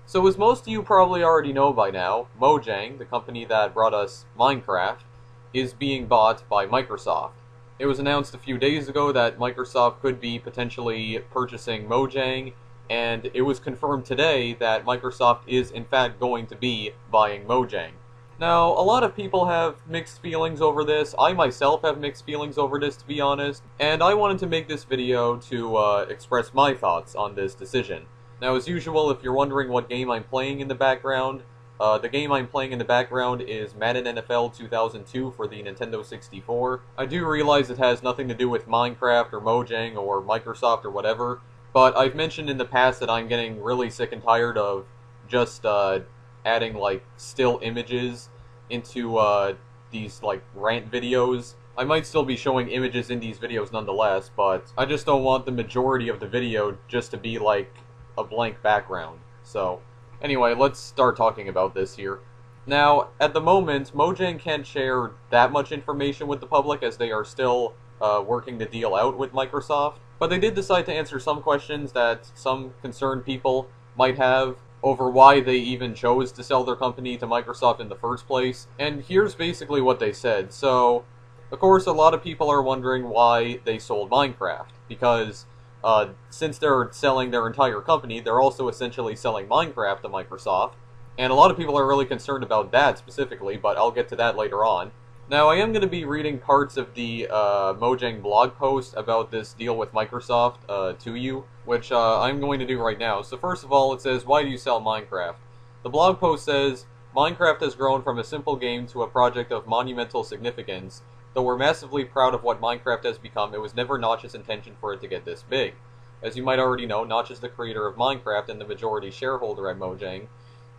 So as most of you probably already know by now, Mojang, the company that brought us Minecraft, is being bought by Microsoft. It was announced a few days ago that Microsoft could be potentially purchasing Mojang, and it was confirmed today that Microsoft is in fact going to be buying Mojang. Now, a lot of people have mixed feelings over this. I myself have mixed feelings over this, to be honest, and I wanted to make this video to express my thoughts on this decision. Now, as usual, if you're wondering what game I'm playing in the background, the game I'm playing in the background is Madden NFL 2002 for the Nintendo 64. I do realize it has nothing to do with Minecraft or Mojang or Microsoft or whatever, but I've mentioned in the past that I'm getting really sick and tired of just adding like still images into these like rant videos. I might still be showing images in these videos nonetheless, but I just don't want the majority of the video just to be like a blank background. So anyway, let's start talking about this here. Now, at the moment, Mojang can't share that much information with the public as they are still working the deal out with Microsoft, but they did decide to answer some questions that some concerned people might have over why they even chose to sell their company to Microsoft in the first place, and here's basically what they said. So, of course, a lot of people are wondering why they sold Minecraft, because since they're selling their entire company, they're also essentially selling Minecraft to Microsoft, and a lot of people are really concerned about that specifically, but I'll get to that later on. Now, I am going to be reading parts of the Mojang blog post about this deal with Microsoft to you, which I'm going to do right now. So first of all, it says, why do you sell Minecraft? The blog post says, Minecraft has grown from a simple game to a project of monumental significance. Though we're massively proud of what Minecraft has become, it was never Notch's intention for it to get this big. As you might already know, Notch is the creator of Minecraft and the majority shareholder at Mojang.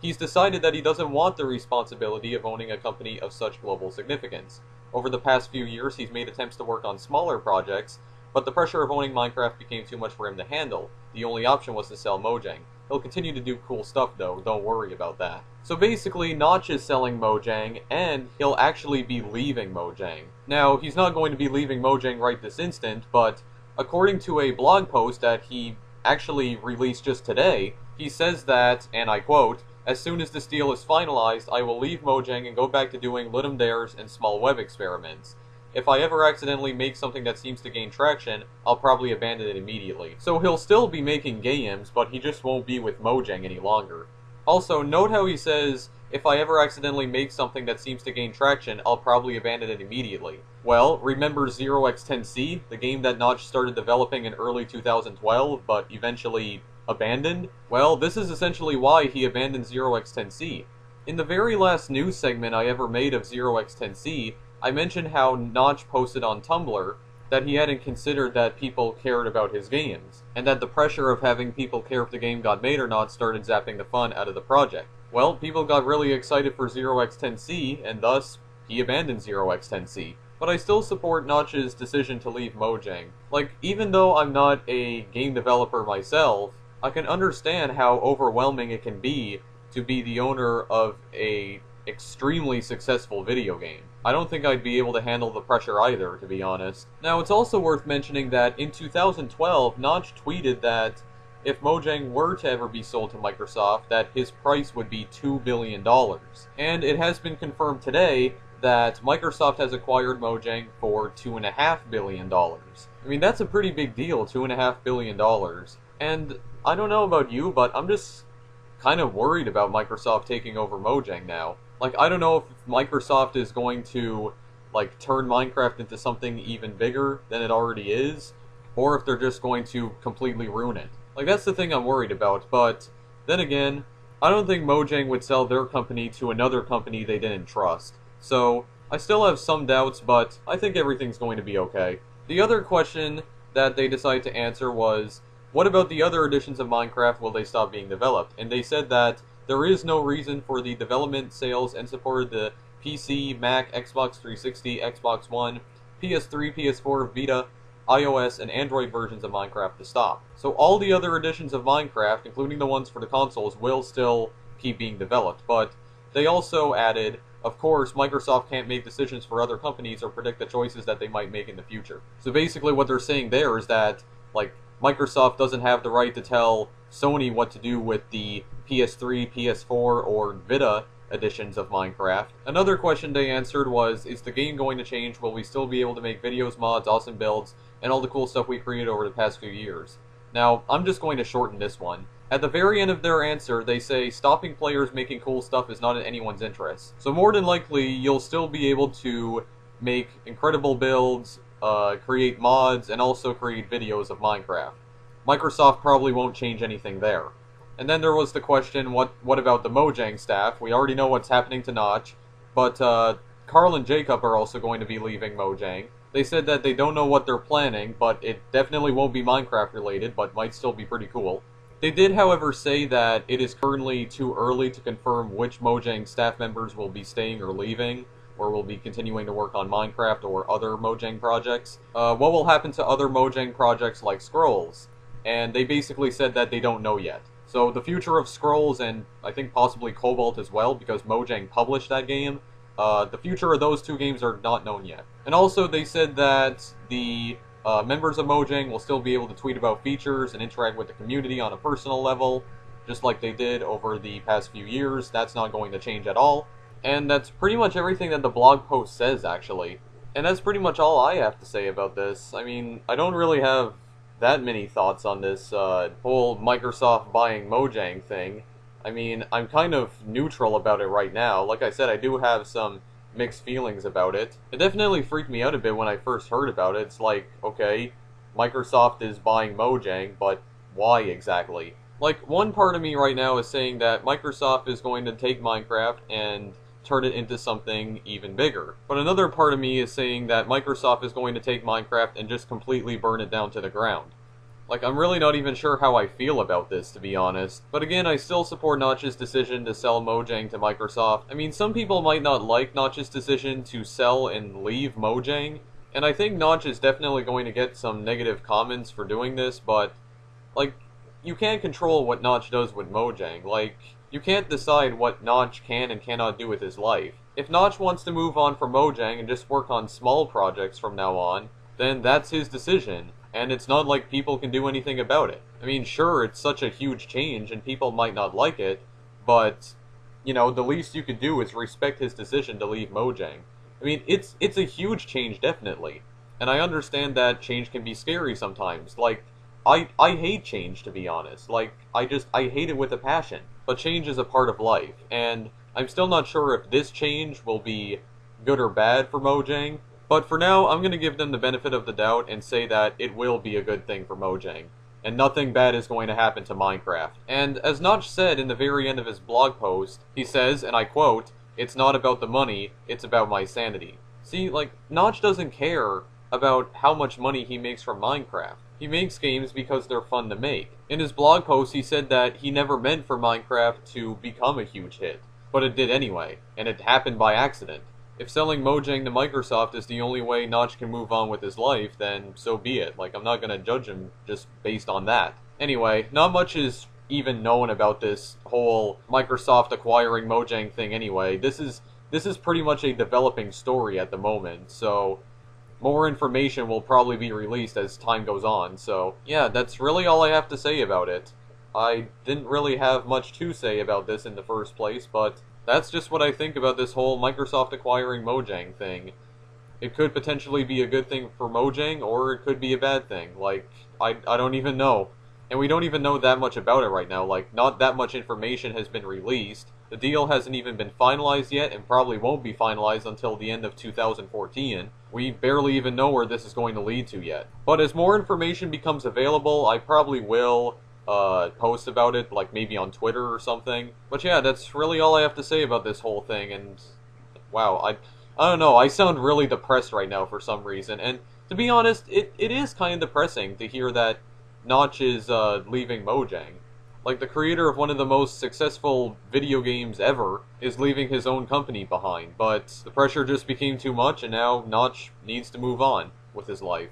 He's decided that he doesn't want the responsibility of owning a company of such global significance. Over the past few years, he's made attempts to work on smaller projects, but the pressure of owning Minecraft became too much for him to handle. The only option was to sell Mojang. He'll continue to do cool stuff though, don't worry about that. So basically, Notch is selling Mojang, and he'll actually be leaving Mojang. Now, he's not going to be leaving Mojang right this instant, but according to a blog post that he actually released just today, he says that, and I quote, as soon as this deal is finalized, I will leave Mojang and go back to doing Lit 'em Dares and small web experiments. If I ever accidentally make something that seems to gain traction, I'll probably abandon it immediately. So he'll still be making games, but he just won't be with Mojang any longer. Also, note how he says, if I ever accidentally make something that seems to gain traction, I'll probably abandon it immediately. Well, remember 0x10C, the game that Notch started developing in early 2012, but eventually abandoned? Well, this is essentially why he abandoned 0x10C. In the very last news segment I ever made of 0x10C, I mentioned how Notch posted on Tumblr that he hadn't considered that people cared about his games, and that the pressure of having people care if the game got made or not started zapping the fun out of the project. Well, people got really excited for 0x10C, and thus, he abandoned 0x10C. But I still support Notch's decision to leave Mojang. Like, even though I'm not a game developer myself, I can understand how overwhelming it can be to be the owner of a extremely successful video game. I don't think I'd be able to handle the pressure either, to be honest. Now, it's also worth mentioning that in 2012, Notch tweeted that if Mojang were to ever be sold to Microsoft, that his price would be $2 billion. And it has been confirmed today that Microsoft has acquired Mojang for $2.5 billion. I mean, that's a pretty big deal, $2.5 billion. And I don't know about you, but I'm just kind of worried about Microsoft taking over Mojang now. Like, I don't know if Microsoft is going to, like, turn Minecraft into something even bigger than it already is, or if they're just going to completely ruin it. Like, that's the thing I'm worried about, but then again, I don't think Mojang would sell their company to another company they didn't trust. So, I still have some doubts, but I think everything's going to be okay. The other question that they decided to answer was, what about the other editions of Minecraft, will they stop being developed? And they said that there is no reason for the development, sales, and support of the PC, Mac, Xbox 360, Xbox One, PS3, PS4, Vita, iOS, and Android versions of Minecraft to stop. So all the other editions of Minecraft, including the ones for the consoles, will still keep being developed. But they also added, of course, Microsoft can't make decisions for other companies or predict the choices that they might make in the future. So basically what they're saying there is that, like, Microsoft doesn't have the right to tell Sony what to do with the PS3, PS4, or Vita editions of Minecraft. Another question they answered was, is the game going to change? Will we still be able to make videos, mods, awesome builds, and all the cool stuff we created over the past few years? Now, I'm just going to shorten this one. At the very end of their answer, they say stopping players making cool stuff is not in anyone's interest. So more than likely, you'll still be able to make incredible builds, create mods, and also create videos of Minecraft. Microsoft probably won't change anything there. And then there was the question, what about the Mojang staff? We already know what's happening to Notch, but Carl and Jacob are also going to be leaving Mojang. They said that they don't know what they're planning, but it definitely won't be Minecraft related, but might still be pretty cool. They did, however, say that it is currently too early to confirm which Mojang staff members will be staying or leaving, or will be continuing to work on Minecraft or other Mojang projects. What will happen to other Mojang projects like Scrolls? And they basically said that they don't know yet. So the future of Scrolls, and I think possibly Cobalt as well, because Mojang published that game, the future of those two games are not known yet. And also they said that the members of Mojang will still be able to tweet about features and interact with the community on a personal level, just like they did over the past few years. That's not going to change at all. And that's pretty much everything that the blog post says, actually. And that's pretty much all I have to say about this. I mean, I don't really have that many thoughts on this whole Microsoft buying Mojang thing. I mean, I'm kind of neutral about it right now. Like I said, I do have some mixed feelings about it. It definitely freaked me out a bit when I first heard about it. It's like, okay, Microsoft is buying Mojang, but why exactly? Like, one part of me right now is saying that Microsoft is going to take Minecraft and turn it into something even bigger. But another part of me is saying that Microsoft is going to take Minecraft and just completely burn it down to the ground. Like, I'm really not even sure how I feel about this, to be honest. But again, I still support Notch's decision to sell Mojang to Microsoft. I mean, some people might not like Notch's decision to sell and leave Mojang, and I think Notch is definitely going to get some negative comments for doing this, but, like, you can't control what Notch does with Mojang. Like, you can't decide what Notch can and cannot do with his life. If Notch wants to move on from Mojang and just work on small projects from now on, then that's his decision, and it's not like people can do anything about it. I mean, sure, it's such a huge change and people might not like it, but, you know, the least you could do is respect his decision to leave Mojang. I mean, it's a huge change, definitely, and I understand that change can be scary sometimes. Like, I hate change, to be honest. Like, I hate it with a passion. But change is a part of life, and I'm still not sure if this change will be good or bad for Mojang, but for now, I'm going to give them the benefit of the doubt and say that it will be a good thing for Mojang, and nothing bad is going to happen to Minecraft. And as Notch said in the very end of his blog post, he says, and I quote, "It's not about the money, it's about my sanity." See, like, Notch doesn't care about how much money he makes from Minecraft. He makes games because they're fun to make. In his blog post, he said that he never meant for Minecraft to become a huge hit, but it did anyway, and it happened by accident. If selling Mojang to Microsoft is the only way Notch can move on with his life, then so be it. Like, I'm not gonna judge him just based on that. Anyway, not much is even known about this whole Microsoft acquiring Mojang thing anyway. This is pretty much a developing story at the moment, so more information will probably be released as time goes on, so yeah, that's really all I have to say about it. I didn't really have much to say about this in the first place, but that's just what I think about this whole Microsoft acquiring Mojang thing. It could potentially be a good thing for Mojang, or it could be a bad thing. Like, I don't even know. And we don't even know that much about it right now. Like, not that much information has been released. The deal hasn't even been finalized yet, and probably won't be finalized until the end of 2014. We barely even know where this is going to lead to yet. But as more information becomes available, I probably will post about it, like maybe on Twitter or something. But yeah, that's really all I have to say about this whole thing, and wow, I don't know, I sound really depressed right now for some reason, and to be honest, it is kind of depressing to hear that Notch is leaving Mojang. Like, the creator of one of the most successful video games ever is leaving his own company behind, but the pressure just became too much, and now Notch needs to move on with his life.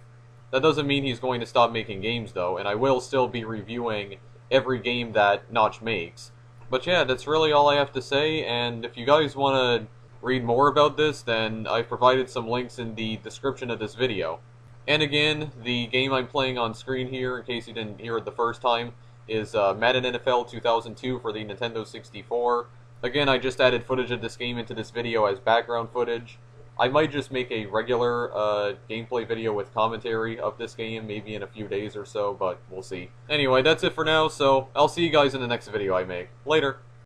That doesn't mean he's going to stop making games, though, and I will still be reviewing every game that Notch makes. But yeah, that's really all I have to say, and if you guys want to read more about this, then I've provided some links in the description of this video. And again, the game I'm playing on screen here, in case you didn't hear it the first time, is Madden NFL 2002 for the Nintendo 64. Again, I just added footage of this game into this video as background footage. I might just make a regular gameplay video with commentary of this game, maybe in a few days or so, but we'll see. Anyway, that's it for now, so I'll see you guys in the next video I make. Later!